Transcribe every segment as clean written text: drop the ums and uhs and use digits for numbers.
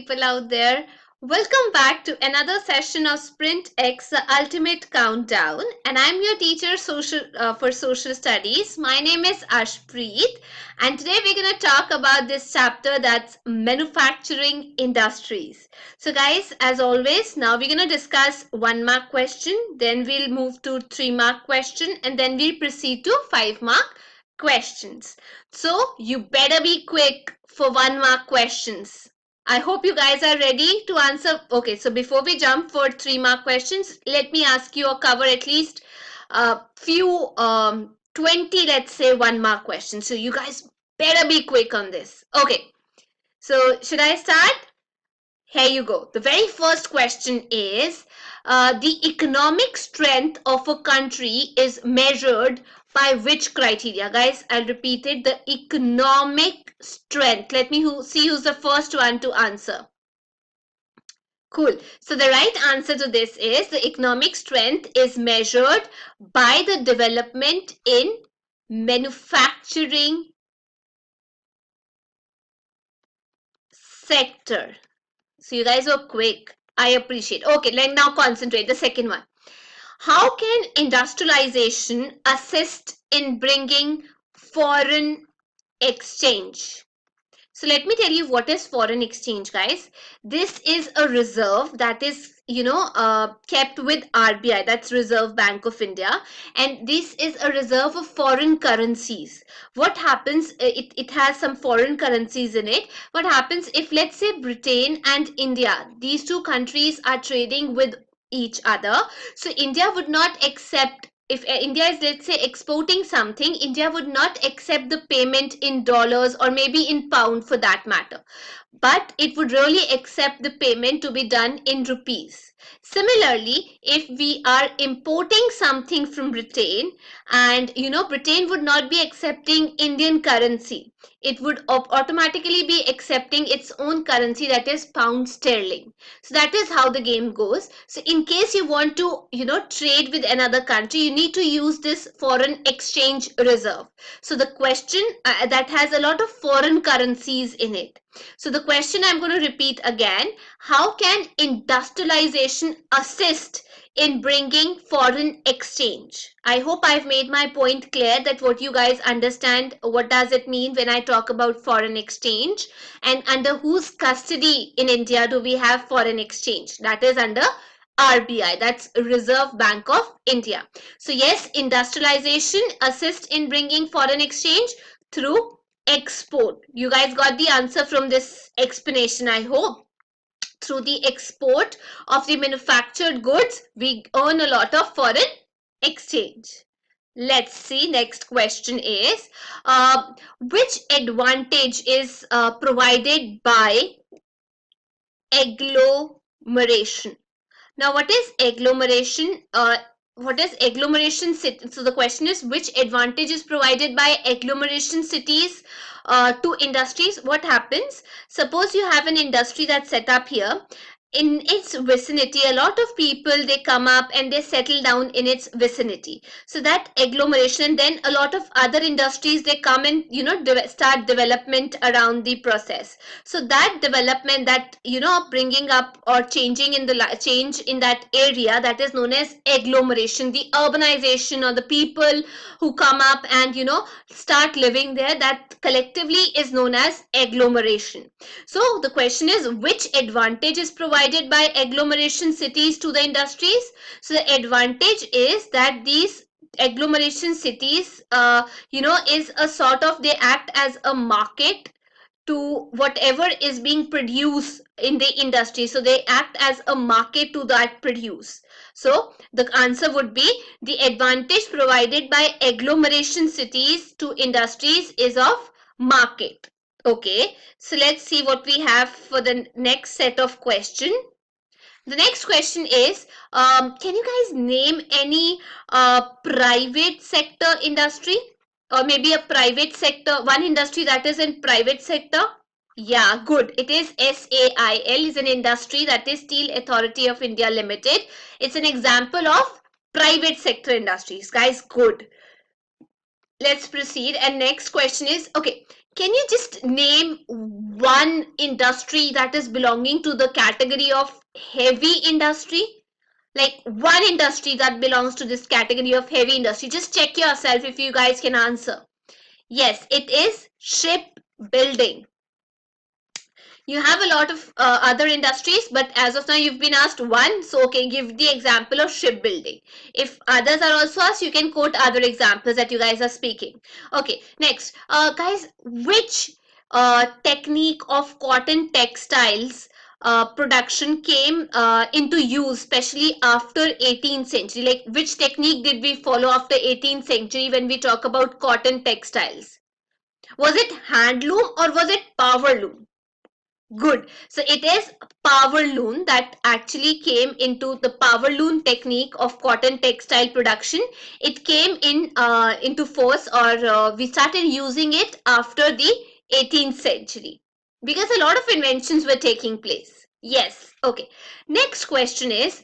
people out there. Welcome back to another session of SprintX, the ultimate countdown. And I'm your teacher for social studies. My name is Ashpreet. And today we're going to talk about this chapter that's manufacturing industries. So guys, as always, now we're going to discuss 1-mark question. Then we'll move to 3-mark question. And then we'll proceed to 5-mark questions. So you better be quick for 1-mark questions. I hope you guys are ready to answer. Okay, so before we jump for 3-mark questions, let me ask you or cover at least a few 20, let's say 1-mark questions. So you guys better be quick on this. Okay, so should I start? Here you go. The very first question is, the economic strength of a country is measured by which criteria? Guys, I'll repeat it. The economic strength. Let me see who's the first one to answer. Cool. So the right answer to this is the economic strength is measured by the development in manufacturing sector. So you guys were quick. I appreciate. Okay, let's now concentrate. The second one. How can industrialization assist in bringing foreign exchange? So let me tell you what is foreign exchange, guys. This is a reserve that is, kept with RBI, that's Reserve Bank of India. And this is a reserve of foreign currencies. What happens, it has some foreign currencies in it. What happens if, let's say, Britain and India, these two countries are trading with each other. So India would not accept, if India is, let's say, exporting something, India would not accept the payment in dollars or maybe in pound for that matter. But it would really accept the payment to be done in rupees. Similarly, if we are importing something from Britain and, Britain would not be accepting Indian currency, it would automatically be accepting its own currency, that is pound sterling. So that is how the game goes. So in case you want to, trade with another country, you need to use this foreign exchange reserve. So the question that has a lot of foreign currencies in it. So the question I'm going to repeat again, how can industrialization assist in bringing foreign exchange? I hope I've made my point clear, that what you guys understand, what does it mean when I talk about foreign exchange, and under whose custody in India do we have foreign exchange? That is under RBI, that's Reserve Bank of India. So yes, industrialization assists in bringing foreign exchange through export. You guys got the answer from this explanation, I hope. Through the export of the manufactured goods, we earn a lot of foreign exchange. Let's see, next question is, which advantage is provided by agglomeration? Now, what is agglomeration? What is agglomeration city? So the question is, which advantage is provided by agglomeration cities to industries? What happens? Suppose you have an industry that's set up here. In its vicinity, a lot of people, they come up and they settle down in its vicinity. So that agglomeration, then a lot of other industries, they come and, start development around the process. So that development, that, bringing up or changing in the change in that area, that is known as agglomeration. The urbanization, or the people who come up and, start living there, that collectively is known as agglomeration. So the question is, which advantage is provided by agglomeration cities to the industries? So the advantage is that these agglomeration cities, is a sort of, they act as a market to whatever is being produced in the industry. So they act as a market to that produce. So the answer would be, the advantage provided by agglomeration cities to industries is of market. Okay, so let's see what we have for the next set of question. The next question is, can you guys name any private sector industry, or maybe a private sector, one industry that is in private sector? Yeah, good. It is SAIL, is an industry, that is Steel Authority of India Limited. It's an example of private sector industries. Guys, good. Let's proceed. And next question is, okay, Can you just name one industry that is belonging to the category of heavy industry? Like one industry that belongs to this category of heavy industry. Just check yourself if you guys can answer. Yes, it is shipbuilding. You have a lot of other industries, but as of now you've been asked one, so okay, give the example of shipbuilding. If others are also asked, you can quote other examples that you guys are speaking. Okay, next, guys, which technique of cotton textiles production came into use, especially after 18th century? Like, which technique did we follow after 18th century when we talk about cotton textiles? Was it handloom or was it power loom? Good. So it is power loom that actually came into the power loom technique of cotton textile production. It came in into force, or we started using it after the 18th century because a lot of inventions were taking place. Yes. Okay. Next question is,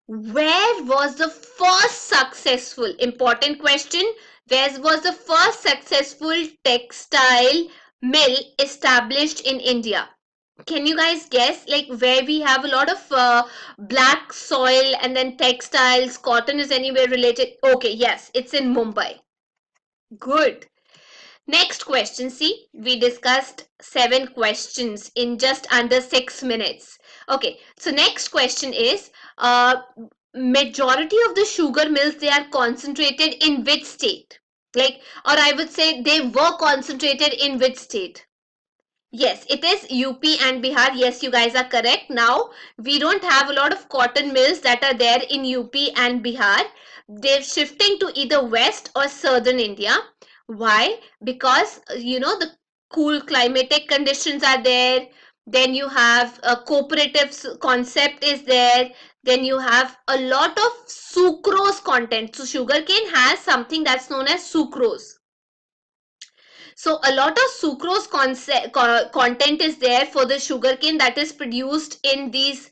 where was the first successful, important question, where was the first successful textile mill established in India? Can you guys guess, like, where we have a lot of black soil and then textiles, cotton is anywhere related? Okay, yes, it's in Mumbai. Good. Next question. See, we discussed 7 questions in just under 6 minutes. Okay, so next question is, majority of the sugar mills, they are concentrated in which state? Like, or I would say they were concentrated in which state? Yes, it is UP and Bihar. Yes, you guys are correct. Now, we don't have a lot of cotton mills that are there in UP and Bihar. They're shifting to either west or southern India. Why? Because, the cool climatic conditions are there. Then you have a cooperative concept is there. Then you have a lot of sucrose content. So, sugarcane has something that's known as sucrose. So a lot of sucrose content is there for the sugarcane that is produced in these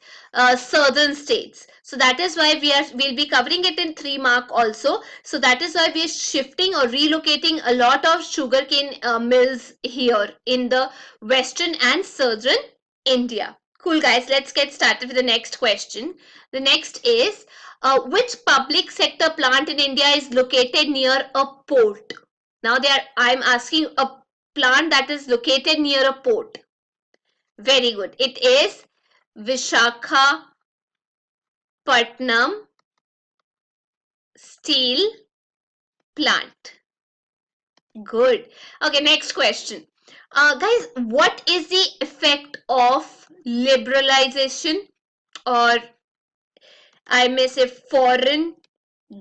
southern states. So that is why we'll be covering it in 3 mark also. So that is why we are shifting or relocating a lot of sugarcane mills here in the western and southern India. Cool, guys. Let's get started with the next question. The next is, which public sector plant in India is located near a port? Now I'm asking a plant that is located near a port. Very good. It is Visakhapatnam Steel Plant. Good. Okay, next question. Guys, what is the effect of liberalization, or I may say foreign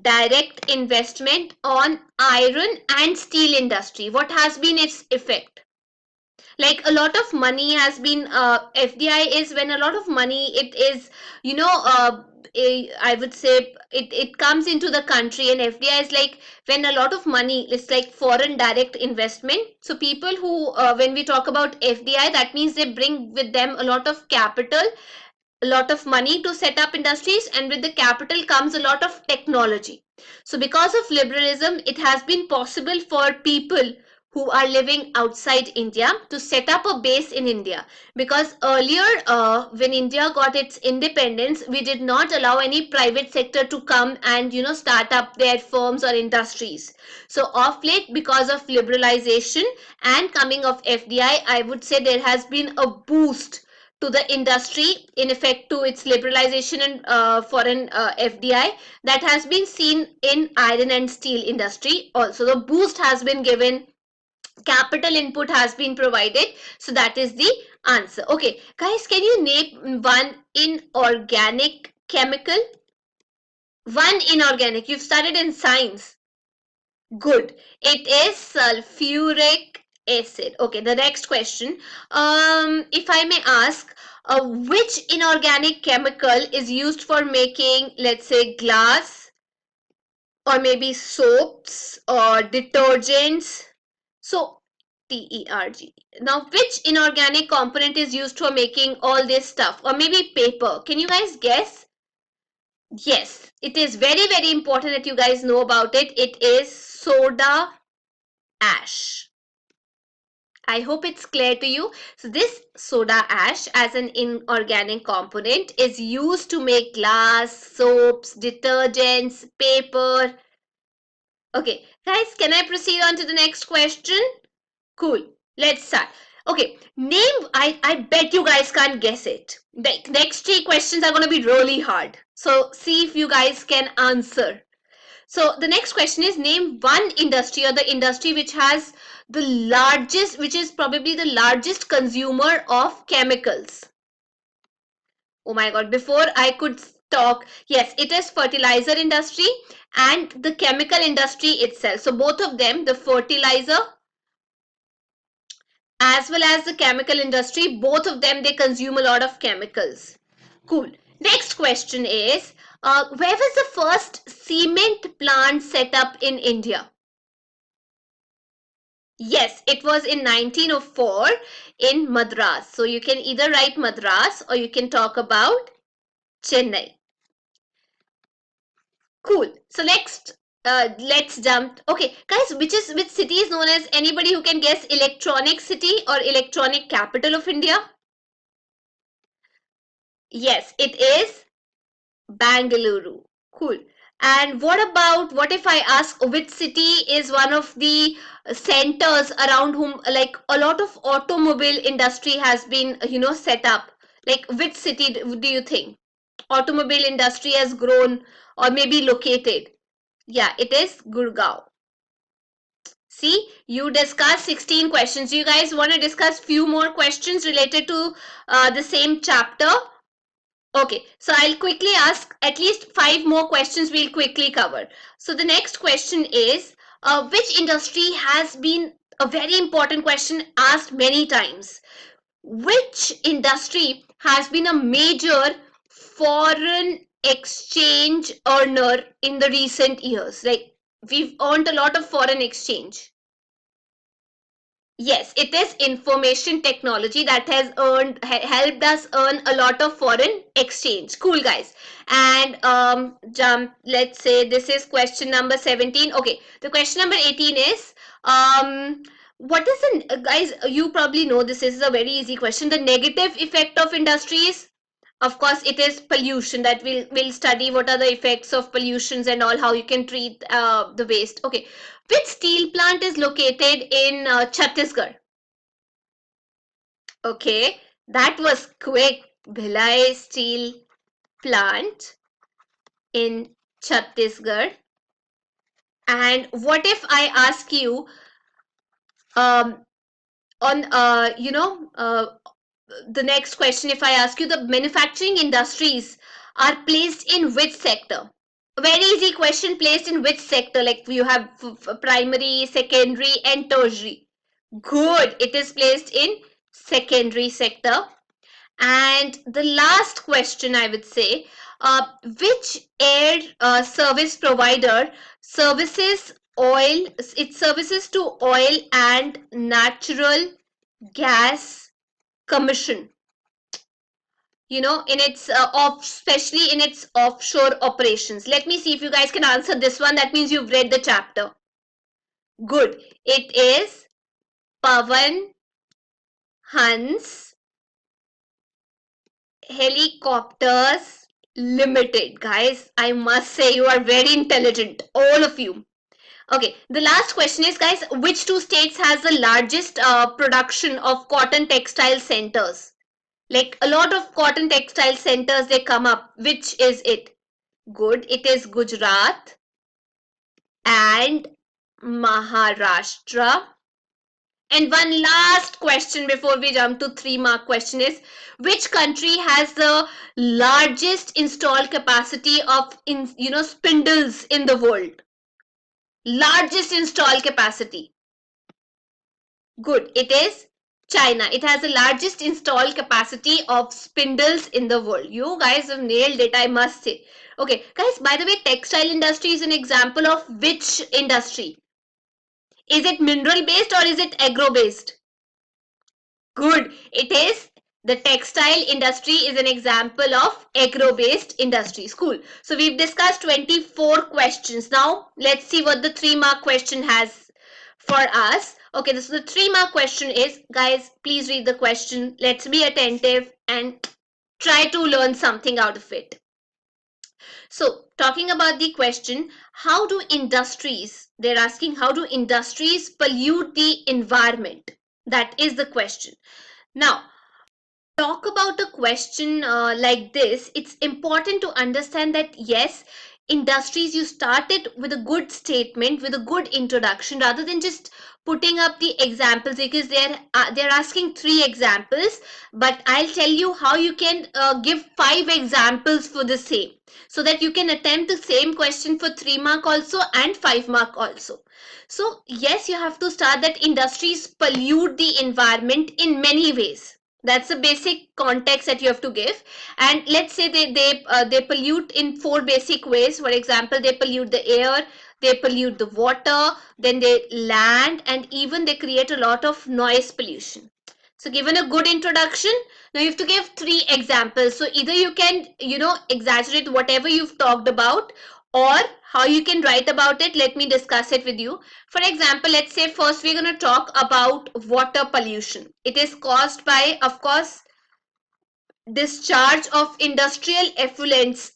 direct investment, on iron and steel industry? What has been its effect? Like, a lot of money has been FDI is when a lot of money, it is, I would say it comes into the country, and FDI is like when a lot of money, it's like foreign direct investment. So people who when we talk about FDI, that means they bring with them a lot of capital, a lot of money to set up industries, and with the capital comes a lot of technology. So because of liberalism, it has been possible for people who are living outside India to set up a base in India. Because earlier, when India got its independence, we did not allow any private sector to come and start up their firms or industries. So of late, because of liberalization and coming of FDI, I would say there has been a boost to the industry in effect to its liberalization and foreign FDI, that has been seen in iron and steel industry. Also, the boost has been given, capital input has been provided. So that is the answer. Okay, guys, can you name one inorganic chemical? One inorganic. You've studied in science. Good. It is sulfuric acid. Okay, the next question. If I may ask, which inorganic chemical is used for making, let's say, glass, or maybe soaps or detergents? So, TERG. Now, which inorganic component is used for making all this stuff? Or maybe paper. Can you guys guess? Yes, it is very, very important that you guys know about it. It is soda ash. I hope it's clear to you. So this soda ash as an inorganic component is used to make glass, soaps, detergents, paper. Okay, guys, can I proceed on to the next question? Cool. Let's start. Okay, name, I bet you guys can't guess it. The next three questions are going to be really hard. So see if you guys can answer. So the next question is, name one industry or the industry which has the largest, which is probably the largest consumer of chemicals. Oh my God, before I could talk, yes, it is fertilizer industry and the chemical industry itself. So both of them, the fertilizer as well as the chemical industry, both of them, they consume a lot of chemicals. Cool. Next question is, where was the first cement plant set up in India? Yes, it was in 1904 in Madras. So you can either write Madras or you can talk about Chennai. Cool. So next, let's jump. Okay, guys, which city is known as, anybody who can guess, electronic city or electronic capital of India? Yes, it is Bangalore. Cool. And what if I ask which city is one of the centers around whom like a lot of automobile industry has been, set up? Like which city do you think automobile industry has grown or maybe located? Yeah, it is Gurgaon. See, you discussed 16 questions. You guys want to discuss few more questions related to the same chapter? Okay, so I'll quickly ask at least 5 more questions we'll quickly cover. So the next question is, which industry has been a very important question asked many times. Which industry has been a major foreign exchange earner in the recent years? Like we've earned a lot of foreign exchange. Yes, it is information technology that has helped us earn a lot of foreign exchange. Cool, guys. And let's say this is question number 17. Okay, the question number 18 is, what is the, guys, you probably know this is a very easy question. The negative effect of industries, of course, it is pollution. That we'll study what are the effects of pollutions and all, how you can treat the waste. Okay, which steel plant is located in Chhattisgarh? Okay, that was quick. Bhilai steel plant in Chhattisgarh. And what if I ask you on the next question, if I ask you, the manufacturing industries are placed in which sector? A very easy question, placed in which sector? Like you have primary, secondary and tertiary. Good, it is placed in secondary sector. And the last question I would say, which air service provider services oil, it services to oil and natural gas commission, in its especially in its offshore operations? Let me see if you guys can answer this one. That means you've read the chapter. Good, it is Pavan Hans Helicopters Limited. Guys, I must say you are very intelligent, all of you. Okay, the last question is, guys, which two states has the largest production of cotton textile centers? Like a lot of cotton textile centers, they come up. Which is it? Good, it is Gujarat and Maharashtra. And one last question before we jump to 3-mark question is, which country has the largest installed capacity of spindles in the world? Largest installed capacity. Good, it is China. It has the largest installed capacity of spindles in the world. You guys have nailed it, I must say. Okay, guys, by the way, textile industry is an example of which industry? Is it mineral based or is it agro based? Good, it is. The textile industry is an example of agro-based industries. Cool. So we've discussed 24 questions. Now let's see what the 3-mark question has for us. Okay, this is the 3-mark question is, guys, please read the question. Let's be attentive and try to learn something out of it. So, talking about the question, how do industries, they're asking, how do industries pollute the environment? That is the question. Now, talk about a question like this, it's important to understand that yes, industries, you started with a good statement, with a good introduction, rather than just putting up the examples, because they're asking 3 examples, but I'll tell you how you can give 5 examples for the same, so that you can attempt the same question for 3-mark also and 5-mark also. So yes, you have to start that industries pollute the environment in many ways. That's the basic context that you have to give. And let's say they pollute in 4 basic ways. For example, they pollute the air, they pollute the water, then they land, and even they create a lot of noise pollution. So given a good introduction, now you have to give 3 examples. So either you can, exaggerate whatever you've talked about, or how you can write about it. Let me discuss it with you. For example, let's say first we're going to talk about water pollution. It is caused by, of course, discharge of industrial effluents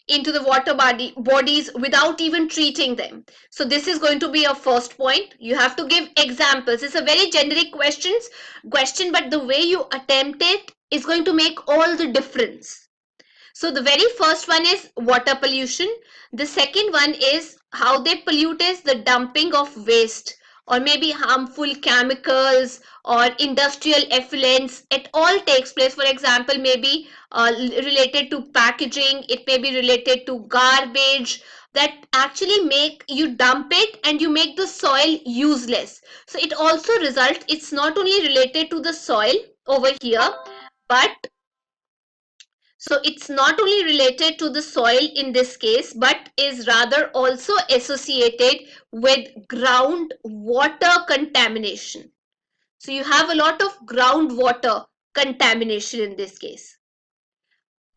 into the water bodies without even treating them. So this is going to be your first point. You have to give examples. It's a very generic question, but the way you attempt it is going to make all the difference. So the very first one is water pollution. The second one is how they pollute is the dumping of waste, or maybe harmful chemicals or industrial effluents. It all takes place. For example, maybe related to packaging, it may be related to garbage that actually make you dump it and you make the soil useless. So it also results, it's not only related to the soil over here, but so it's not only related to the soil in this case, but is rather also associated with groundwater contamination. So you have a lot of groundwater contamination in this case.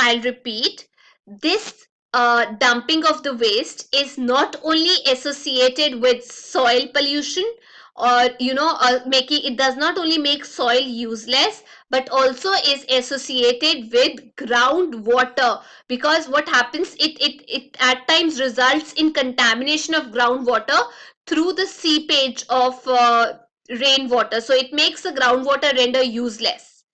I'll repeat, this dumping of the waste is not only associated with soil pollution, or making it, does not only make soil useless, but also is associated with groundwater, because what happens, it at times results in contamination of groundwater through the seepage of rainwater. So it makes the groundwater render useless.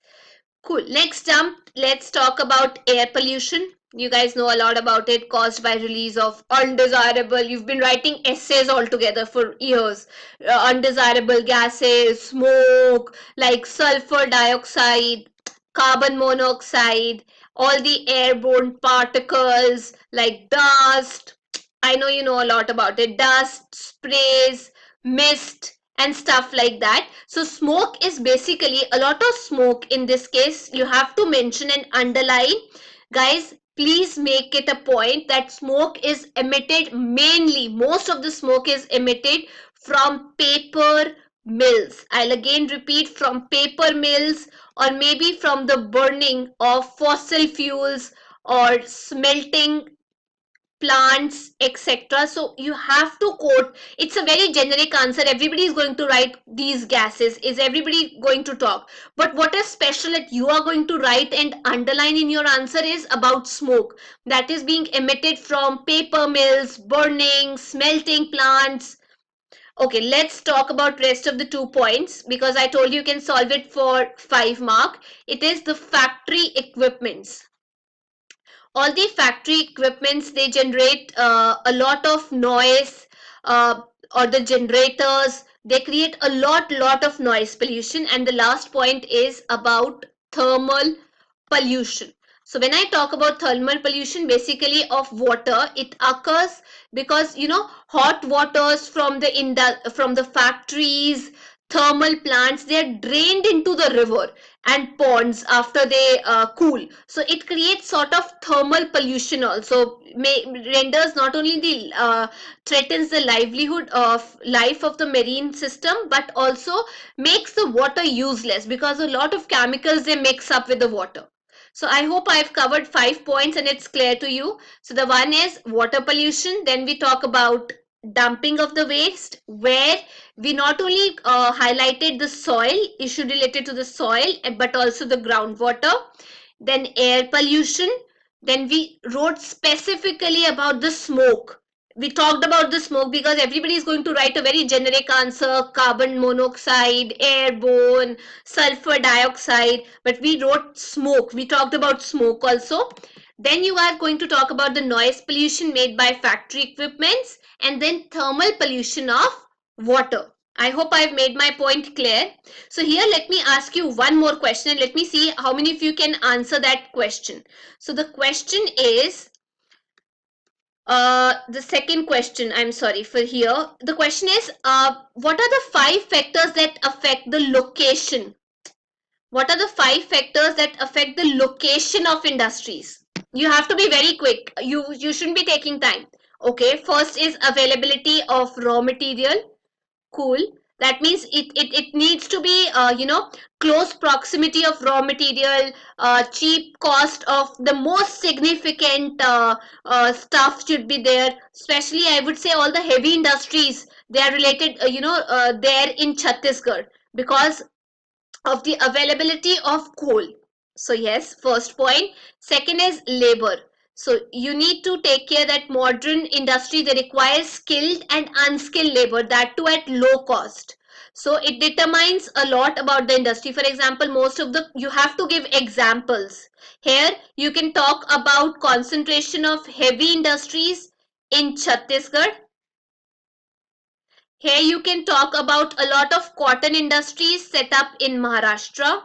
Cool. Next jump, let's talk about air pollution. You guys know a lot about it, caused by release of undesirable. You've been writing essays all together for years. Undesirable gases, smoke, like sulfur dioxide, carbon monoxide, all the airborne particles like dust. I know you know a lot about it. Dust, sprays, mist, and stuff like that. So smoke is basically a lot of smoke. In this case, you have to mention and underline. Guys, please make it a point that smoke is emitted mainly, most of the smoke is emitted from paper mills. I'll again repeat, from paper mills, or maybe from the burning of fossil fuels or smelting plants, etc. So you have to quote. It's a very generic answer. Everybody is going to write these gases. Is everybody going to talk? But what is special that you are going to write and underline in your answer is about smoke that is being emitted from paper mills, burning, smelting plants. Okay, let's talk about rest of the 2 points, because I told you can solve it for 5 mark. It is the factory equipments. All the factory equipments, they generate a lot of noise, uh, or the generators, they create a lot of noise pollution. And the last point is about thermal pollution. So when I talk about thermal pollution, basically of water, it occurs because hot waters from the factories, thermal plants, they are drained into the river and ponds after they cool. So it creates sort of thermal pollution also, renders not only the threatens the livelihood of life of the marine system, but also makes the water useless, because a lot of chemicals, they mix up with the water. So I hope I've covered 5 points and it's clear to you. So the one is water pollution, then we talk about dumping of the waste, where we not only highlighted the soil, issue related to the soil, but also the groundwater, then air pollution, then we wrote specifically about the smoke. We talked about the smoke because everybody is going to write a very generic answer: carbon monoxide, airborne, sulfur dioxide, but we wrote smoke. We talked about smoke also. Then you are going to talk about the noise pollution made by factory equipments, and then thermal pollution of water. I hope I've made my point clear. So here let me ask you one more question and let me see how many of you can answer that question. So the question is, the second question, I'm sorry for here. The question is, what are the 5 factors that affect the location? What are the 5 factors that affect the location of industries? You have to be very quick. You shouldn't be taking time. Okay, first is availability of raw material. Cool. That means it needs to be close proximity of raw material, cheap cost of the most significant stuff should be there. Especially I would say all the heavy industries, they are related there in Chhattisgarh because of the availability of coal. So yes, first point. Second is labor. So you need to take care that modern industry, they require skilled and unskilled labor, that too at low cost. So it determines a lot about the industry. For example, most of the, you have to give examples. Here you can talk about concentration of heavy industries in Chhattisgarh. Here you can talk about a lot of cotton industries set up in Maharashtra.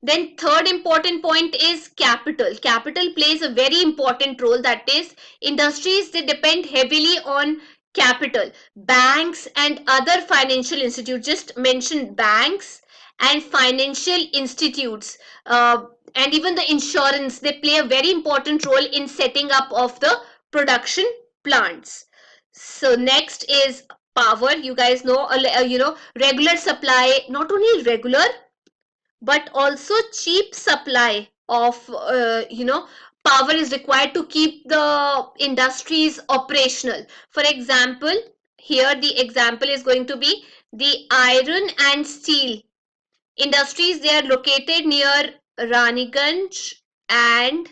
Then third important point is capital. Capital plays a very important role. That is, industries, they depend heavily on capital. Banks and other financial institutes, just mention banks and financial institutes, and even the insurance, they play a very important role in setting up of the production plants. So next is power. You guys know, regular supply, not only regular but also cheap supply of power is required to keep the industries operational. For example, here the example is going to be the iron and steel industries. They are located near Raniganj and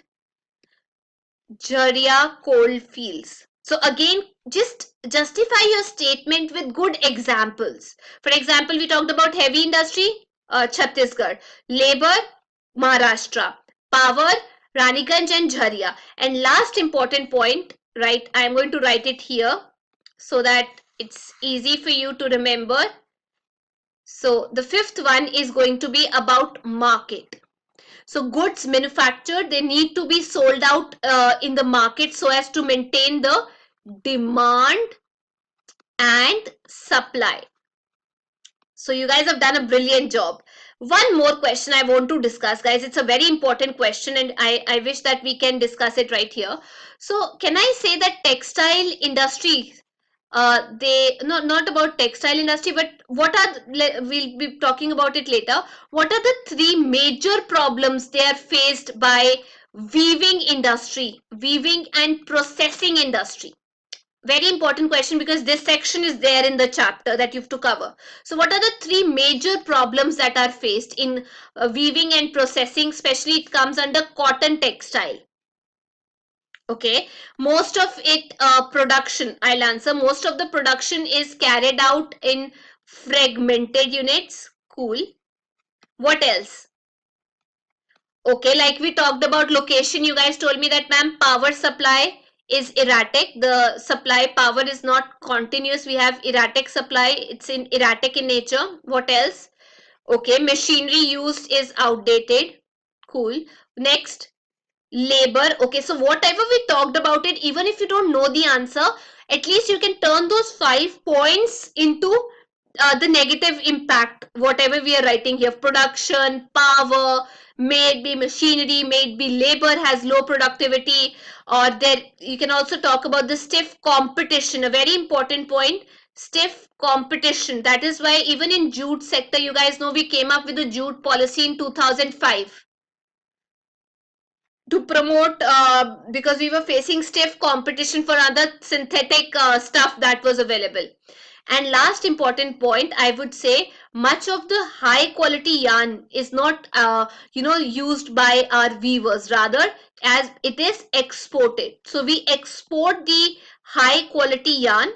Jharia coal fields. So again, just justify your statement with good examples. For example, we talked about heavy industry, Chhattisgarh, labor, Maharashtra, power, Raniganj and Jharia. And last important point, right? I am going to write it here so that it's easy for you to remember. So the fifth one is going to be about market. So goods manufactured, they need to be sold out in the market so as to maintain the demand and supply. So you guys have done a brilliant job. One more question I want to discuss, guys. It's a very important question and I wish that we can discuss it right here. So can I say that textile industry, they not about textile industry, but what are, we'll be talking about it later. What are the 3 major problems they are faced by weaving industry, weaving and processing industry? Very important question because this section is there in the chapter that you have to cover. So what are the 3 major problems that are faced in weaving and processing? Especially it comes under cotton textile. Okay, most of it production, I'll answer, most of the production is carried out in fragmented units. Cool. What else? Okay, like we talked about location, you guys told me that, ma'am, power supply is erratic. The supply power is not continuous. We have erratic supply. It's in erratic in nature. What else? Okay, machinery used is outdated. Cool. Next, labor. Okay, so whatever we talked about it, even if you don't know the answer, at least you can turn those 5 points into the negative impact, whatever we are writing here. Production, power, may be machinery, may be labor has low productivity, or there you can also talk about the stiff competition, a very important point. Stiff competition. That is why even in jute sector, you guys know we came up with the jute policy in 2005. to promote because we were facing stiff competition for other synthetic stuff that was available. And last important point, I would say much of the high quality yarn is not used by our weavers, rather as it is exported. So we export the high quality yarn,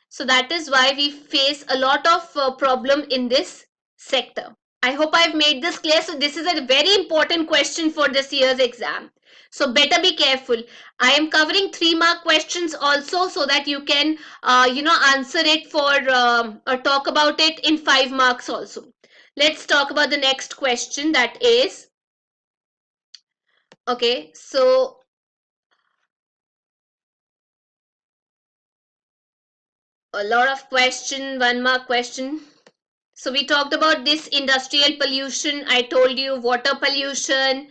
so that is why we face a lot of problem in this sector. I hope I've made this clear. So this is a very important question for this year's exam. So better be careful. I am covering 3-mark questions also, so that you can, answer it for or talk about it in 5 marks also. Let's talk about the next question, that is, okay, so a lot of question, 1-mark question. So we talked about this industrial pollution. I told you water pollution.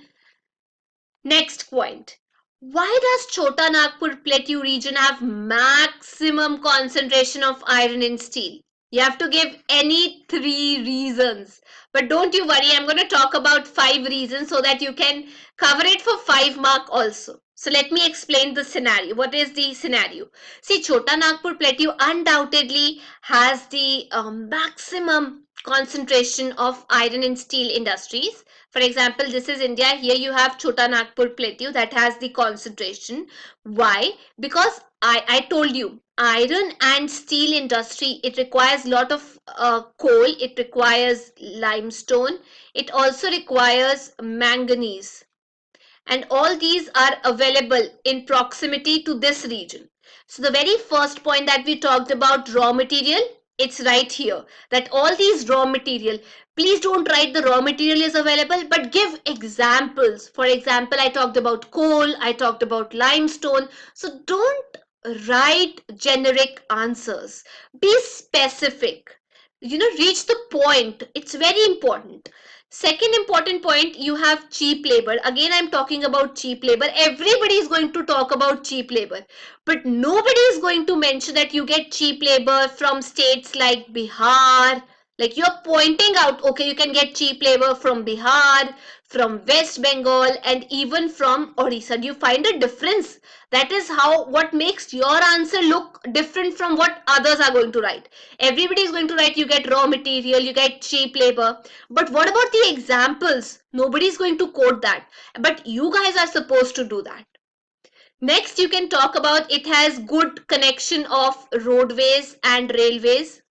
Next point. Why does Chhota Nagpur Plateau region have maximum concentration of iron and steel? You have to give any 3 reasons. But don't you worry, I'm going to talk about 5 reasons so that you can cover it for 5 mark also. So let me explain the scenario. What is the scenario? See, Chhota Nagpur Plateau undoubtedly has the maximum concentration of iron and steel industries. For example, this is India. Here you have Chhota Nagpur Plateau that has the concentration. Why? Because I told you, iron and steel industry, it requires a lot of coal, it requires limestone, it also requires manganese, and all these are available in proximity to this region. So the very first point that we talked about, raw material, it's right here, that all these raw material, please don't write the raw material is available, but give examples. For example, I talked about coal, I talked about limestone. So don't write generic answers, be specific, reach the point. It's very important. Second important point, you have cheap labor. Again, I'm talking about cheap labor. Everybody is going to talk about cheap labor, but nobody is going to mention that you get cheap labor from states like Bihar. Like you're pointing out, okay, you can get cheap labor from Bihar, from West Bengal, and even from Odisha. Do you find a difference? That is how, what makes your answer look different from what others are going to write. Everybody is going to write you get raw material, you get cheap labor. But what about the examples? Nobody is going to quote that. But you guys are supposed to do that. Next, you can talk about it has good connection of roadways and railways.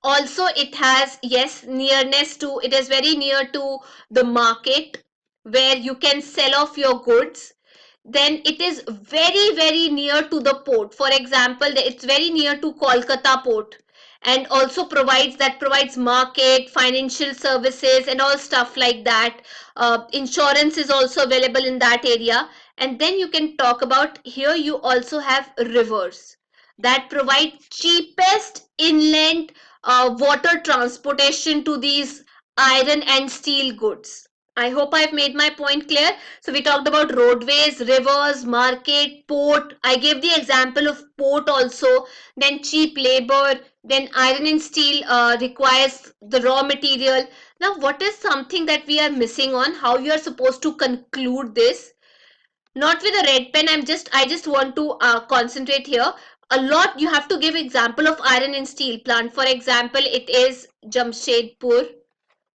Also, it has, yes, nearness to, it is very near to the market where you can sell off your goods. Then it is very near to the port. For example, it's very near to Kolkata port, and also provides market, financial services, and all stuff like that. Insurance is also available in that area. And then you can talk about, here you also have rivers that provide cheapest inland water transportation to these iron and steel goods. I hope I've made my point clear. So we talked about roadways, rivers, market, port. I gave the example of port also. Then cheap labor. Then iron and steel requires the raw material. Now, what is something that we are missing on? How you are supposed to conclude this? Not with a red pen. I just want to concentrate here. A lot you have to give example of iron and steel plant. For example, it is Jamshedpur.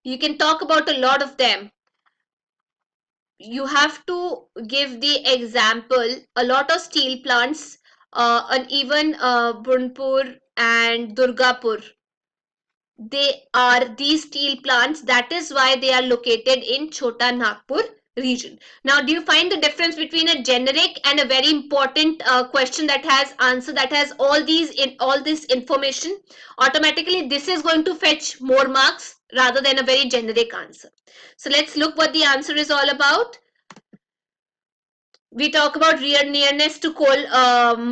You can talk about a lot of them. You have to give the example, a lot of steel plants, and even Burnpur and Durgapur, they are these steel plants. That is why they are located in Chhota Nagpur region. Now, do you find the difference between a generic and a very important question that has answer, that has all this information? Automatically this is going to fetch more marks rather than a very generic answer. So let's look what the answer is all about. We talk about nearness to coal,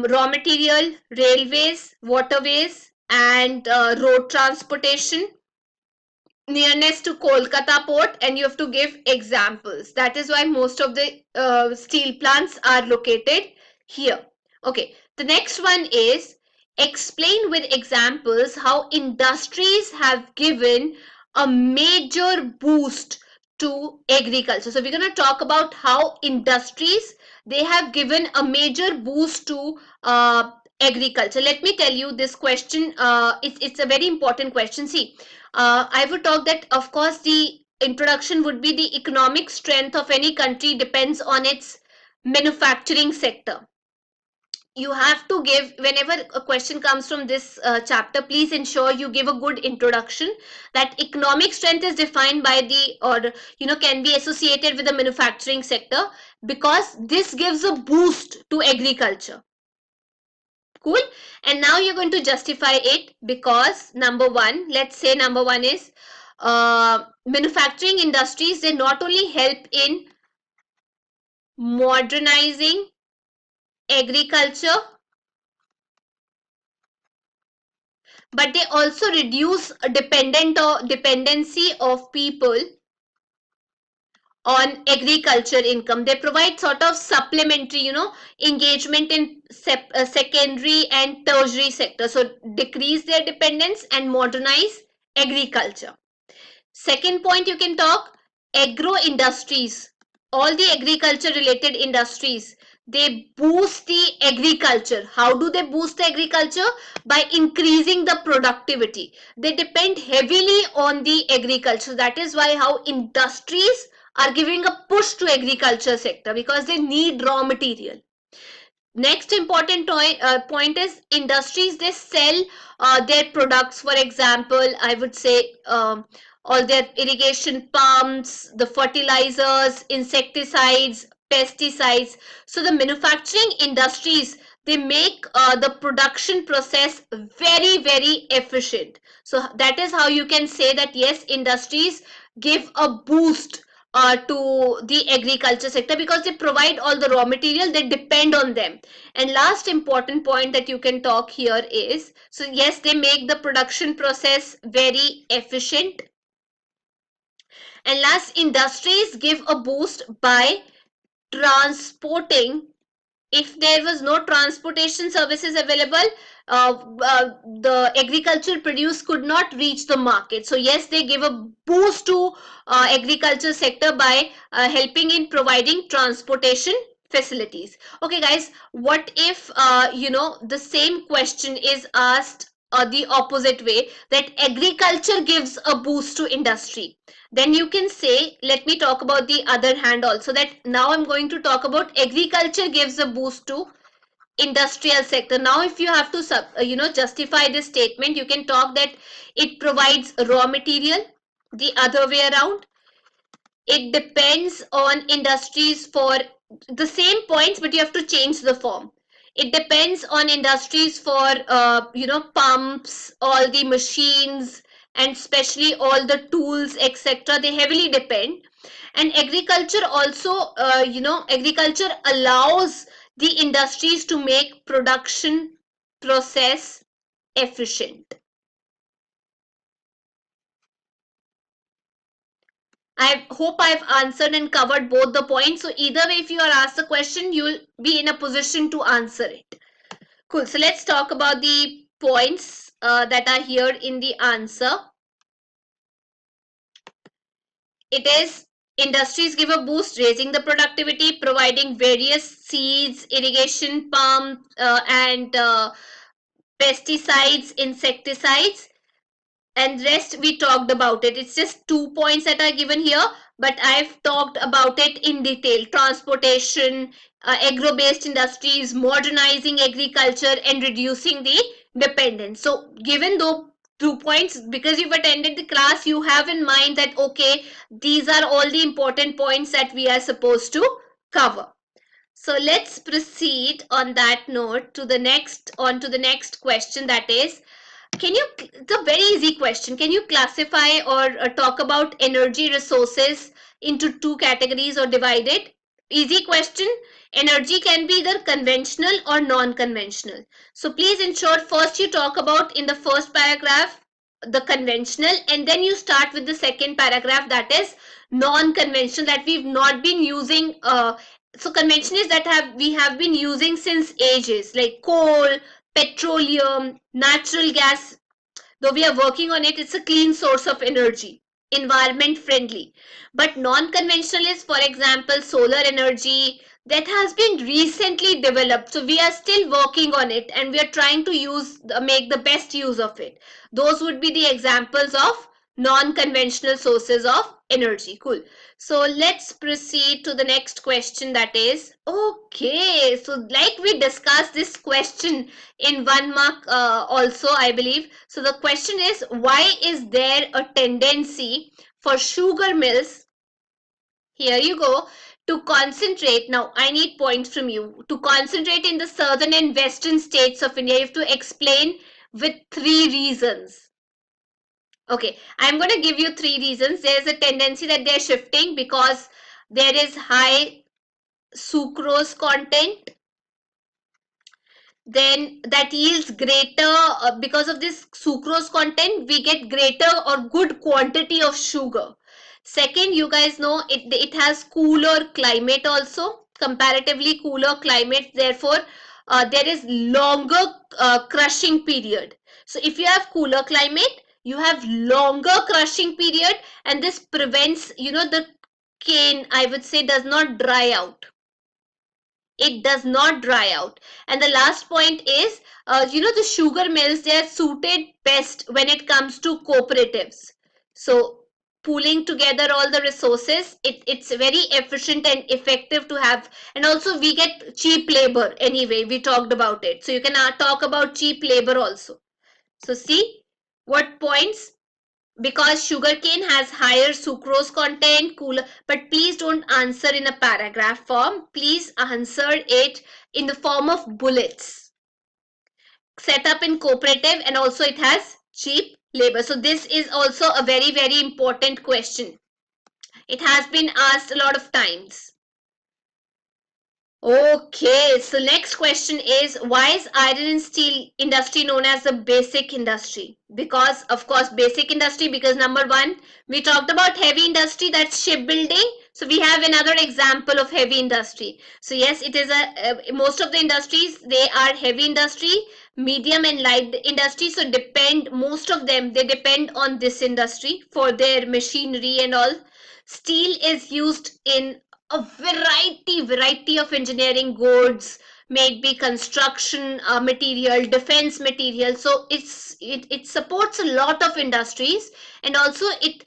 raw material, railways, waterways, and road transportation, nearness to Kolkata port, and you have to give examples. That is why most of the steel plants are located here. Okay, the next one is explain with examples how industries have given a major boost to agriculture. So we're going to talk about how industries, they have given a major boost to agriculture. Let me tell you this question. It's a very important question. See, I would talk that, of course, the introduction would be the economic strength of any country depends on its manufacturing sector. You have to give, whenever a question comes from this chapter, please ensure you give a good introduction, that economic strength is defined by the, or can be associated with the manufacturing sector, because this gives a boost to agriculture. Cool. And now you're going to justify it, because number one, let's say number one is manufacturing industries, they not only help in modernizing agriculture, but they also reduce dependency of people on agriculture income. They provide sort of supplementary, engagement in secondary and tertiary sector, so decrease their dependence and modernize agriculture. Second point, you can talk agro industries. All the agriculture related industries, they boost the agriculture. How do they boost the agriculture? By increasing the productivity. They depend heavily on the agriculture. That is why how industries are giving a push to agriculture sector, because they need raw material. Next important point is industries, they sell their products. For example, I would say all their irrigation pumps, the fertilizers, insecticides, pesticides. So the manufacturing industries, they make the production process very, very efficient. So that is how you can say that yes, industries give a boost to the agriculture sector, because they provide all the raw material, they depend on them. And last important point that you can talk here is, so yes, they make the production process very efficient. And last, industries give a boost by transporting. If there was no transportation services available, the agricultural produce could not reach the market. So yes, they give a boost to agriculture sector by helping in providing transportation facilities. Okay guys, what if the same question is asked the opposite way, that agriculture gives a boost to industry? Then you can say, let me talk about the other hand also, that now I'm going to talk about agriculture gives a boost to industrial sector. Now if you have to justify this statement, you can talk that it provides raw material. The other way around, it depends on industries for the same points, but you have to change the form. It depends on industries for pumps, all the machines, and especially all the tools, etc. They heavily depend. And agriculture also, agriculture allows the industries to make production process efficient. I hope I've answered and covered both the points. So either way, if you are asked a question, you'll be in a position to answer it. Cool. So let's talk about the points that are here in the answer. It is industries give a boost, raising the productivity, providing various seeds, irrigation pumps, and pesticides, insecticides, and rest we talked about it. It's just 2 points that are given here, but I've talked about it in detail. Transportation, agro-based industries, modernizing agriculture, and reducing the dependence. So given those 2 points, because you've attended the class, you have in mind that okay, these are all the important points that we are supposed to cover. So let's proceed on that note to the next question, that is, it's a very easy question. Can you classify or talk about energy resources into two categories or divide it? Easy question. Energy can be either conventional or non-conventional. So please ensure first you talk about in the first paragraph the conventional, and then you start with the second paragraph, that is non-conventional, that we've not been using. So conventional is that we have been using since ages, like coal, petroleum, natural gas. Though we are working on it, it's a clean source of energy. environment friendly. But non-conventional is, for example, solar energy that has been recently developed. So we are still working on it and we are trying to make the best use of it. Those would be the examples of non-conventional sources of energy. Cool. So let's proceed to the next question, that is, okay, so like we discussed this question in 1 mark also, I believe. So the question is, why is there a tendency for sugar mills, here you go, to concentrate, now I need points from you, to concentrate in the southern and western states of India? You have to explain with 3 reasons. Okay, I'm going to give you 3 reasons. There's a tendency that they're shifting because there is high sucrose content, then that yields greater, because of this sucrose content we get greater or good quantity of sugar. Second, you guys know it has cooler climate also, comparatively cooler climate, therefore there is longer crushing period. So if you have cooler climate, you have longer crushing period, and this prevents, the cane, I would say, does not dry out. It does not dry out. And the last point is, the sugar mills, they are suited best when it comes to cooperatives. So pooling together all the resources, it's very efficient and effective to have. And also we get cheap labor anyway, we talked about it. So you can talk about cheap labor also. So see what points, because sugarcane has higher sucrose content, cooler, but please don't answer in a paragraph form. Please answer it in the form of bullets. Set up in cooperative, and also it has cheap labor. So this is also a very, very important question. It has been asked a lot of times. Okay, so next question is, why is iron and steel industry known as the basic industry? Because, of course, basic industry, because number one, we talked about heavy industry, that's shipbuilding. So we have another example of heavy industry. So yes, it is most of the industries, they are heavy industry, medium and light industry. So most of them, they depend on this industry for their machinery and all. Steel is used in a variety of engineering goods, may it be construction material, defense material. So it supports a lot of industries, and also it,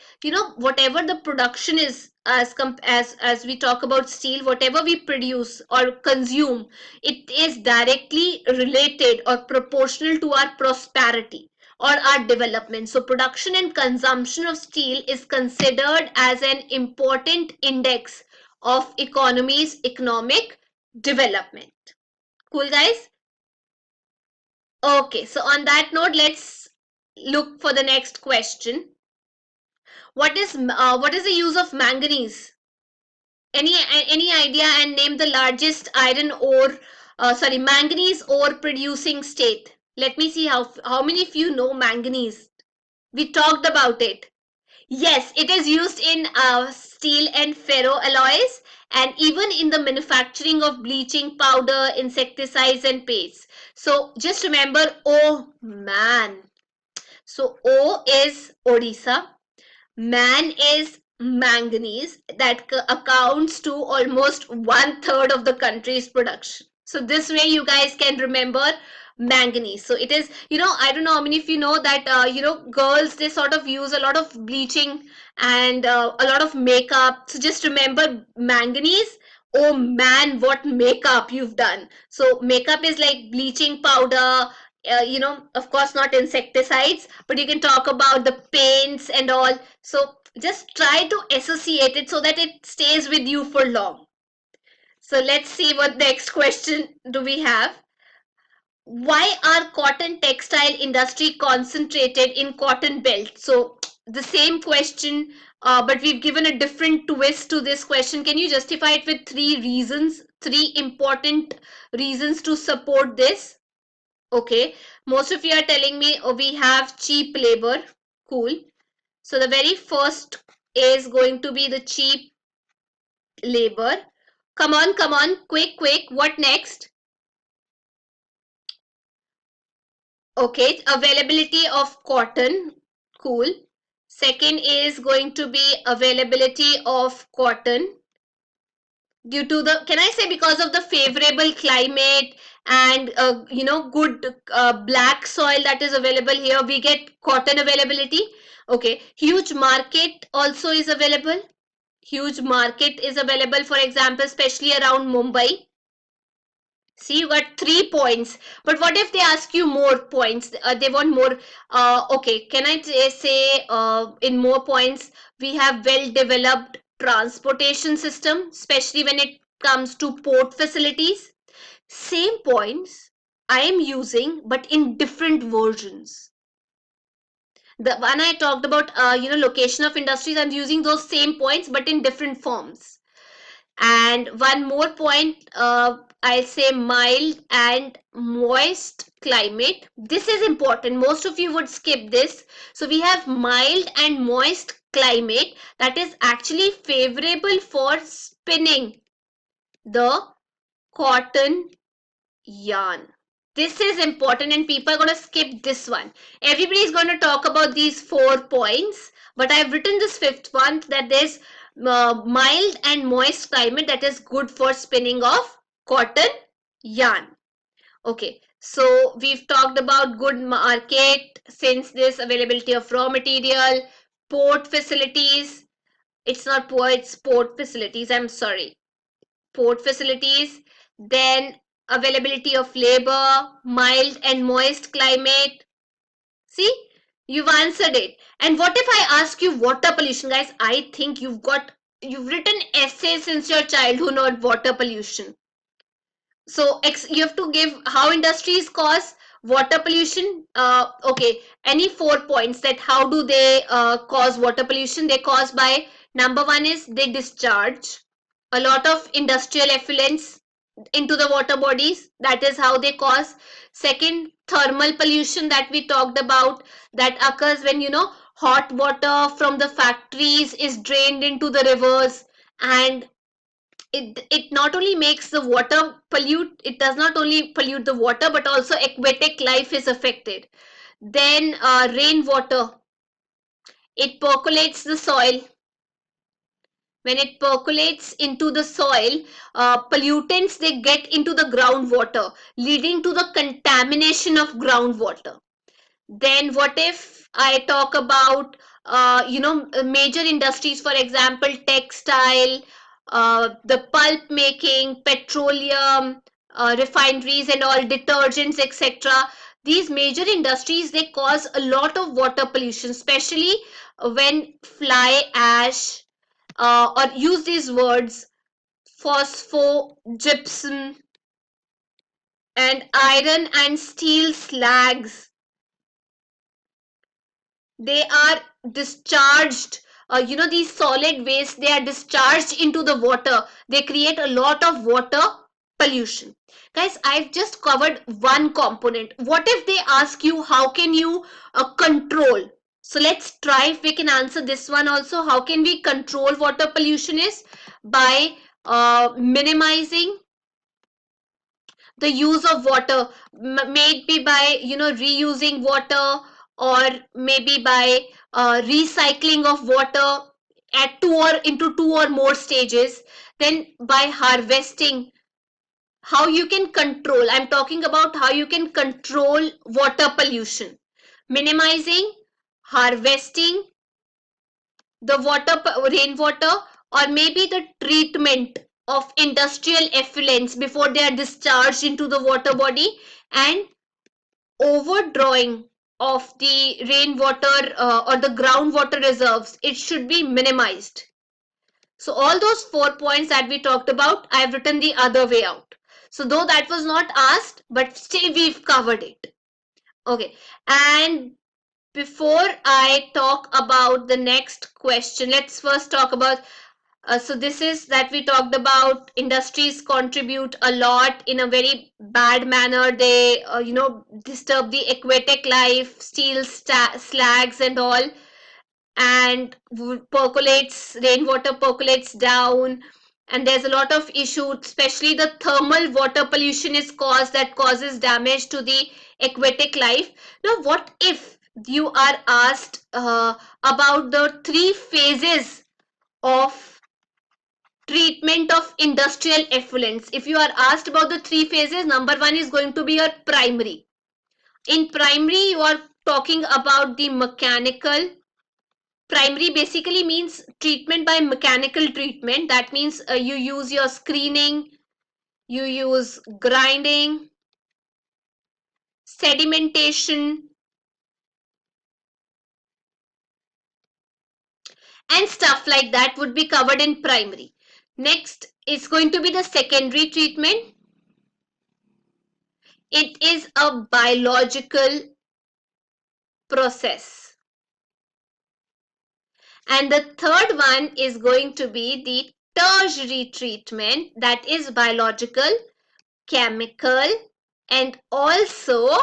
whatever the production is, as we talk about steel, whatever we produce or consume, it is directly related or proportional to our prosperity or our development. So production and consumption of steel is considered as an important index of economy's economic development. Cool, guys? Okay, so on that note, let's look for the next question. What is the use of manganese? Any idea? And name the largest manganese ore producing state. Let me see how many of you know manganese. We talked about it. Yes, it is used in steel and ferroalloys, and even in the manufacturing of bleaching powder, insecticides and paints. So just remember, oh man. So O is Odisha, man is manganese, that accounts to almost 1/3 of the country's production. So this way you guys can remember manganese. So it is, I don't know how many of you know that, girls, they sort of use a lot of bleaching and a lot of makeup. So just remember manganese. Oh man, what makeup you've done. So makeup is like bleaching powder, of course not insecticides, but you can talk about the paints and all. So just try to associate it so that it stays with you for long. So let's see what next question do we have. Why are cotton textile industry concentrated in cotton belt? So the same question, but we've given a different twist to this question. Can you justify it with 3 reasons, 3 important reasons to support this? Okay, most of you are telling me, oh, we have cheap labor. Cool. So the very first is going to be the cheap labor. Come on, quick. What next? Okay, availability of cotton. Cool. Second is going to be availability of cotton due to the, can I say, because of the favorable climate and good black soil that is available here, we get cotton availability. Okay, huge market also is available. Huge market is available, for example, especially around Mumbai. See, you got 3 points, but what if they ask you more points? They want more. Okay, can I say in more points, we have well developed transportation system, especially when it comes to port facilities. Same points I am using, but in different versions. The one I talked about, location of industries, I'm using those same points, but in different forms. And one more point, I'll say mild and moist climate. This is important. Most of you would skip this. So we have mild and moist climate that is actually favorable for spinning the cotton yarn. This is important and people are going to skip this one. Everybody is going to talk about these 4 points, but I've written this fifth one, that there's mild and moist climate that is good for spinning of cotton yarn. Okay, so we've talked about good market, since this availability of raw material, port facilities. It's not poor, it's port facilities, I'm sorry. Port facilities, then availability of labor, mild and moist climate. See, you've answered it. And what if I ask you water pollution, guys? I think you've written essays since your childhood on water pollution. So you have to give how industries cause water pollution. Okay, any 4 points that how do they cause water pollution? They cause by, number one is they discharge a lot of industrial effluents into the water bodies. That is how they cause. Second, thermal pollution that we talked about, that occurs when hot water from the factories is drained into the rivers, and it not only makes the water pollute, it does not only pollute the water, but also aquatic life is affected. Then rainwater, it percolates the soil. When it percolates into the soil, pollutants, they get into the groundwater, leading to the contamination of groundwater. Then what if I talk about major industries, for example, textile, the pulp making, petroleum, refineries and all, detergents, etc. These major industries, they cause a lot of water pollution, especially when fly ash, or use these words, phospho, gypsum, and iron and steel slags, they are discharged. These solid waste, they are discharged into the water. They create a lot of water pollution. Guys, I've just covered one component. What if they ask you how can you control? So let's try if we can answer this one also. How can we control water pollution? Is by minimizing the use of water, maybe by reusing water, or maybe by recycling of water at two or more stages. Then by harvesting, how you can control, I'm talking about how you can control water pollution, minimizing, harvesting the rainwater, or maybe the treatment of industrial effluents before they are discharged into the water body, and overdrawing of the rainwater or the groundwater reserves, it should be minimized. So all those 4 points that we talked about, I have written the other way out. So though that was not asked, but still we've covered it. Okay, and before I talk about the next question, let's first talk about, so this is that we talked about industries contribute a lot in a very bad manner. They, disturb the aquatic life, steel slags and all, and rainwater percolates down. And there's a lot of issues, especially the thermal water pollution is caused, that causes damage to the aquatic life. Now, what if you are asked about the 3 phases of treatment of industrial effluents. If you are asked about the 3 phases, number 1 is going to be your primary. In primary, you are talking about the mechanical. Primary basically means treatment by mechanical treatment. That means you use your screening, you use grinding, sedimentation, and stuff like that would be covered in primary. Next is going to be the secondary treatment. It is a biological process. And the third one is going to be the tertiary treatment, that is biological, chemical, and also,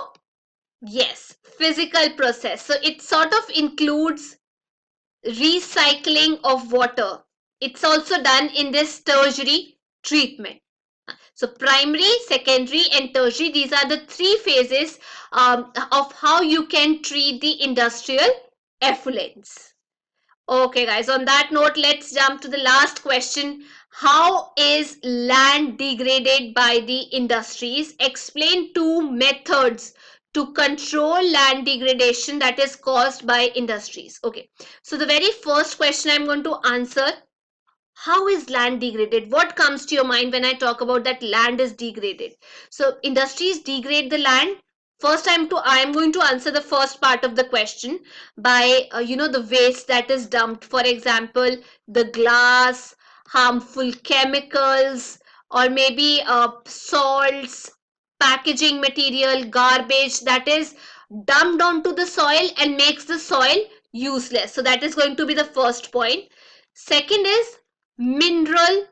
yes, physical process. So it sort of includes recycling of water. It's also done in this tertiary treatment. So primary, secondary, and tertiary, these are the 3 phases of how you can treat the industrial effluents. Okay, guys, on that note, let's jump to the last question. How is land degraded by the industries? Explain 2 methods to control land degradation that is caused by industries. Okay, so the very first question I'm going to answer, how is land degraded? What comes to your mind when I talk about that land is degraded? So industries degrade the land. First, I am going to answer the first part of the question by the waste that is dumped. For example, the glass, harmful chemicals, or maybe salts, packaging material, garbage that is dumped onto the soil and makes the soil useless. So that is going to be the first point. Second is mineral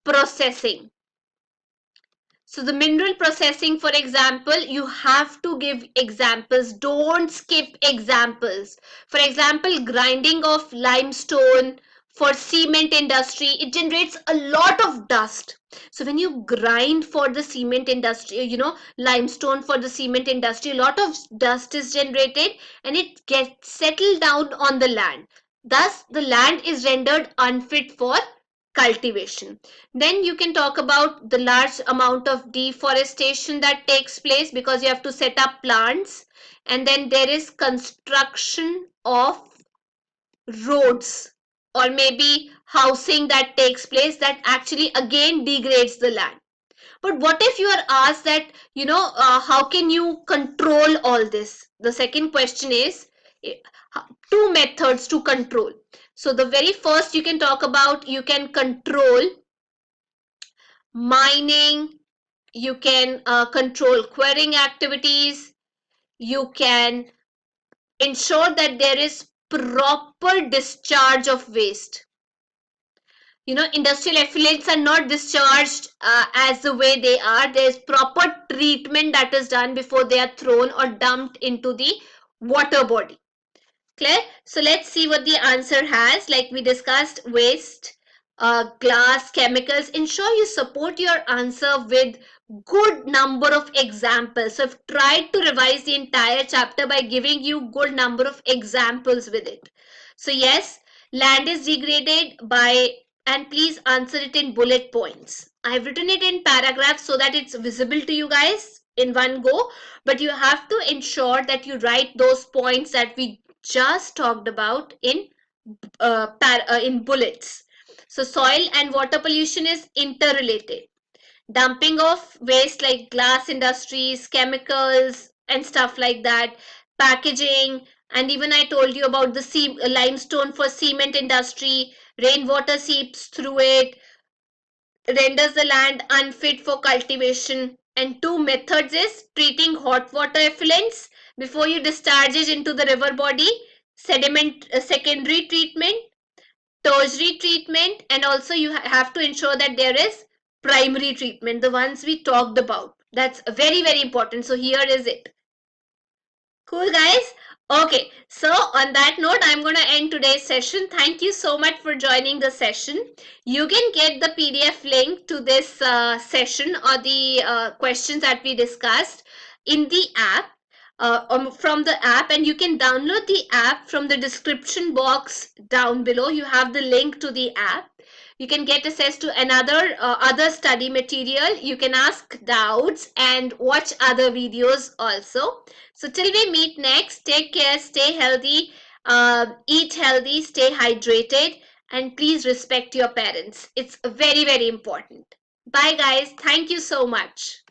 processing. So the mineral processing, for example, you have to give examples. Don't skip examples. For example, grinding of limestone for cement industry, it generates a lot of dust. So when you grind for the cement industry, limestone for the cement industry, a lot of dust is generated and it gets settled down on the land. Thus, the land is rendered unfit for cultivation. Then you can talk about the large amount of deforestation that takes place because you have to set up plants, and then there is construction of roads or maybe housing that takes place that actually again degrades the land. But what if you are asked that, how can you control all this? The second question is 2 methods to control. So the very first you can talk about, you can control mining, you can control quarrying activities, you can ensure that there is proper discharge of waste. Industrial effluents are not discharged as the way they are. There is proper treatment that is done before they are thrown or dumped into the water body. Clear? So let's see what the answer has. Like we discussed, waste, glass, chemicals. Ensure you support your answer with good number of examples. So I've tried to revise the entire chapter by giving you good number of examples with it. So yes, land is degraded by, and please answer it in bullet points. I've written it in paragraphs so that it's visible to you guys in one go, but you have to ensure that you write those points that we just talked about in bullets. So soil and water pollution is interrelated. Dumping of waste like glass industries, chemicals, and stuff like that, packaging, and even I told you about the limestone for cement industry. Rainwater seeps through it, renders the land unfit for cultivation. And 2 methods is treating hot water effluents before you discharge it into the river body, sediment secondary treatment, tertiary treatment, and also you have to ensure that there is primary treatment, the ones we talked about. That's very, very important. So here is it. Cool, guys. Okay, so on that note, I'm going to end today's session. Thank you so much for joining the session. You can get the PDF link to this session or the questions that we discussed in the app. from the app, and you can download the app from the description box down below. You have the link to the app. You can get access to another other study material. You can ask doubts and watch other videos also. So till we meet next, take care, stay healthy, eat healthy, stay hydrated, and please respect your parents. It's very, very important. Bye guys. Thank you so much.